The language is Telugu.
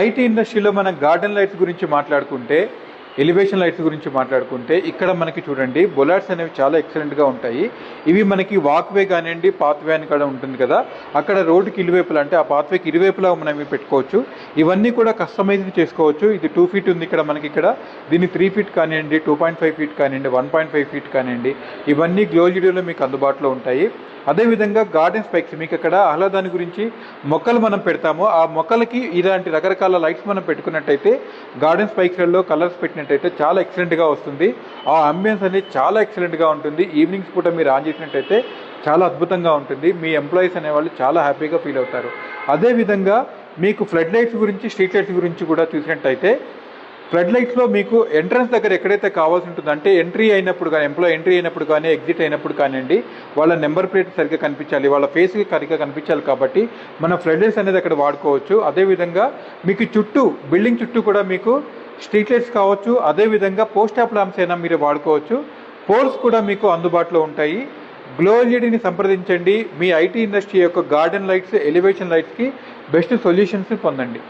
ఐటీ ఇండస్ట్రీలో మనం గార్డెన్ లైట్స్ గురించి మాట్లాడుకుంటే, ఎలివేషన్ లైట్స్ గురించి మాట్లాడుకుంటే, ఇక్కడ మనకి చూడండి బొలార్డ్స్ అనేవి చాలా ఎక్సలెంట్గా ఉంటాయి. ఇవి మనకి వాక్వే కానివ్వండి, పాత్వే అని కూడా ఉంటుంది కదా, అక్కడ రోడ్డుకి ఇరువైపులా అంటే ఆ పాత్వేకి ఇరువైపులా మనం ఇవి పెట్టుకోవచ్చు. ఇవన్నీ కూడా కస్టమైజ్డ్ చేసుకోవచ్చు. ఇది 2 ఫీట్ ఉంది ఇక్కడ మనకి, ఇక్కడ దీన్ని 3 ఫీట్ కానివ్వండి, 2.5 ఫీట్ కానివ్వండి, 1.5 ఫీట్ కానివ్వండి, ఇవన్నీ గ్లోజిడోలో మీకు అందుబాటులో ఉంటాయి. అదేవిధంగా గార్డెన్ స్పైక్స్, మీకు అక్కడ ఆహ్లాదాన్ని గురించి మొక్కలు మనం పెడతాము, ఆ మొక్కలకి ఇలాంటి రకరకాల లైట్స్ మనం పెట్టుకున్నట్టయితే గార్డెన్ స్పైక్స్లలో కలర్స్ పెట్టినట్టయితే చాలా ఎక్సలెంట్గా వస్తుంది. ఆ అంబియన్స్ అనేది చాలా ఎక్సలెంట్గా ఉంటుంది. ఈవినింగ్స్ పూట మీరు ఆన్ చేసినట్టయితే చాలా అద్భుతంగా ఉంటుంది. మీ ఎంప్లాయీస్ అనేవాళ్ళు చాలా హ్యాపీగా ఫీల్ అవుతారు. అదేవిధంగా మీకు ఫ్లడ్ లైట్స్ గురించి, స్ట్రీట్ లైట్స్ గురించి కూడా చూసినట్టయితే, ఫ్లడ్ లైట్స్లో మీకు ఎంట్రన్స్ దగ్గర ఎక్కడైతే కావాల్సి ఉంటుందో, అంటే ఎంట్రీ అయినప్పుడు కానీ, ఎంప్లాయీ ఎంట్రీ అయినప్పుడు కానీ, ఎగ్జిట్ అయినప్పుడు కానివ్వండి, వాళ్ళ నెంబర్ ప్లేట్ సరిగ్గా కనిపించాలి, వాళ్ళ ఫేస్కి సరిగ్గా కనిపించాలి కాబట్టి మన ఫ్లడ్ లైట్స్ అనేది అక్కడ వాడుకోవచ్చు. అదేవిధంగా మీకు చుట్టూ, బిల్డింగ్ చుట్టూ కూడా మీకు స్ట్రీట్ లైట్స్ కావచ్చు, అదేవిధంగా పోస్ట్ ఆఫ్ ల్యాంప్స్ అయినా మీరు వాడుకోవచ్చు. పోల్స్ కూడా మీకు అందుబాటులో ఉంటాయి. గ్లో ఎల్ఈడీని సంప్రదించండి. మీ ఐటీ ఇండస్ట్రీ యొక్క గార్డెన్ లైట్స్, ఎలివేషన్ లైట్స్కి బెస్ట్ సొల్యూషన్స్ పొందండి.